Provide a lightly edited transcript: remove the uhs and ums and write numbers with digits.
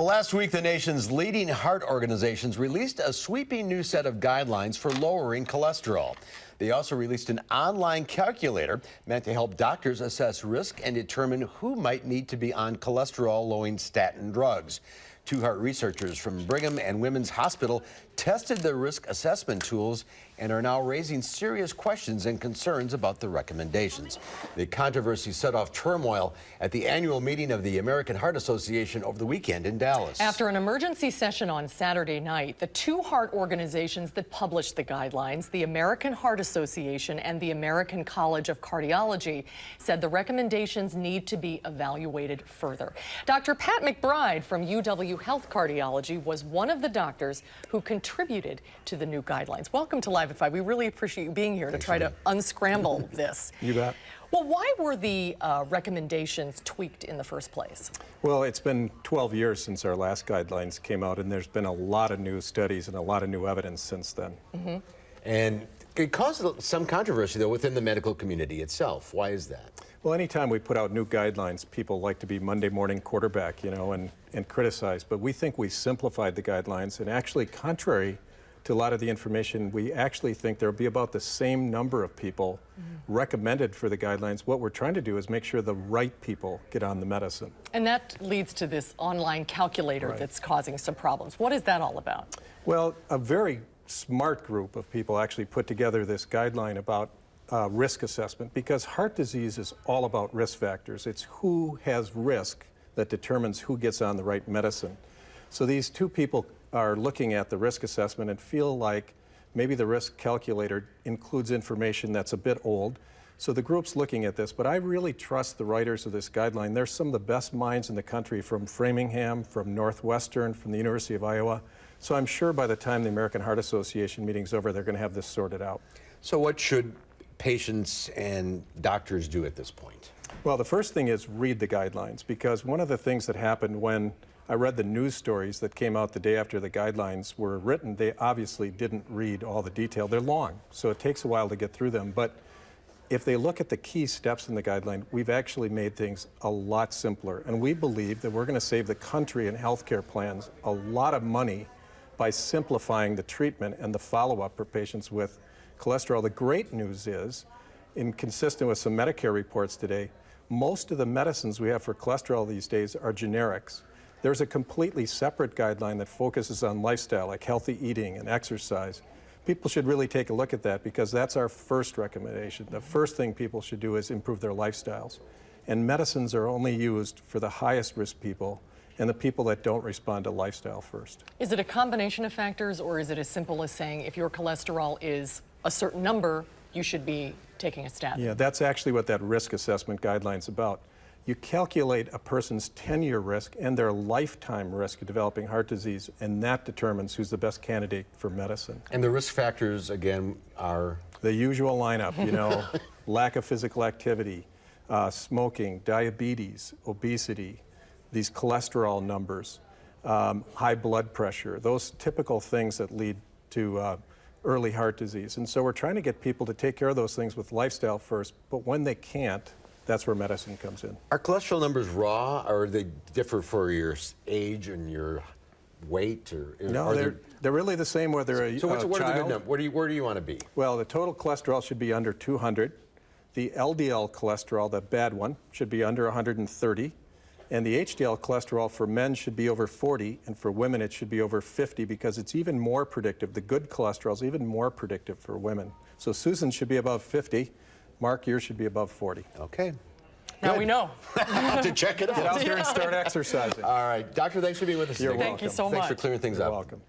Well, last week, the nation's leading heart organizations released a sweeping new set of guidelines for lowering cholesterol. They also released an online calculator meant to help doctors assess risk and determine who might need to be on cholesterol-lowering statin drugs. Two heart researchers from Brigham and Women's Hospital tested the risk assessment tools and are now raising serious questions and concerns about the recommendations. The controversy set off turmoil at the annual meeting of the American Heart Association over the weekend in Dallas. After an emergency session on Saturday night, the two heart organizations that published the guidelines, the American Heart Association and the American College of Cardiology, said the recommendations need to be evaluated further. Dr. Pat McBride from UW Health Cardiology was one of the doctors who contributed to the new guidelines. Welcome to Live at 5. We really appreciate you being here to try to unscramble this. You bet. Well, why were the recommendations tweaked in the first place? Well, it's been 12 years since our last guidelines came out, and there's been a lot of new studies and a lot of new evidence since then. And it caused some controversy, though, within the medical community itself. Why is that? Well, anytime we put out new guidelines, people like to be Monday morning quarterback, and criticize. But we think we simplified the guidelines, and actually, contrary to a lot of the information, we actually think there'll be about the same number of people recommended for the guidelines. What we're trying to do is make sure the right people get on the medicine. And that leads to this online calculator that's causing some problems. What is that all about? Well, a very smart group of people actually put together this guideline about risk assessment, because heart disease is all about risk factors. It's who has risk that determines who gets on the right medicine. So these two people are looking at the risk assessment and feel like maybe the risk calculator includes information that's a bit old. So the group's looking at this, but I really trust the writers of this guideline. They're some of the best minds in the country, from Framingham, from Northwestern, from the University of Iowa. So I'm sure by the time the American Heart Association meeting's over, they're going to have this sorted out. So what should patients and doctors do at this point? Well, the first thing is read the guidelines, because one of the things that happened when I read the news stories that came out the day after the guidelines were written, they obviously didn't read all the detail. They're long, so it takes a while to get through them. But if they look at the key steps in the guideline, we've actually made things a lot simpler. And we believe that we're going to save the country and healthcare plans a lot of money by simplifying the treatment and the follow-up for patients with cholesterol. The great news is, consistent with some Medicare reports today, most of the medicines we have for cholesterol these days are generics. There's a completely separate guideline that focuses on lifestyle, like healthy eating and exercise. People should really take a look at that, because that's our first recommendation. The first thing people should do is improve their lifestyles. And medicines are only used for the highest risk people and the people that don't respond to lifestyle first. Is it a combination of factors, or is it as simple as saying if your cholesterol is a certain number, you should be taking a statin? Yeah, that's actually what that risk assessment guideline's about. You calculate a person's 10-year risk and their lifetime risk of developing heart disease, and that determines who's the best candidate for medicine. And the risk factors, again, are? The usual lineup, lack of physical activity, smoking, diabetes, obesity, these cholesterol numbers, high blood pressure, those typical things that lead to early heart disease. And so we're trying to get people to take care of those things with lifestyle first, but when they can't, that's where medicine comes in. Are cholesterol numbers raw, or do they differ for your age and your weight? No, they're really the same whether a what child. Are the good numbers? Where do you want to be? Well, the total cholesterol should be under 200. The LDL cholesterol, the bad one, should be under 130. And the HDL cholesterol for men should be over 40, and for women it should be over 50, because it's even more predictive. The good cholesterol is even more predictive for women. So Susan should be above 50. Mark, yours should be above 40. Okay. Now we know. To check it out. Get out there and start exercising. All right. Doctor, thanks for being with us today. You're welcome. Thank you so much. Thanks for clearing things up. You're welcome.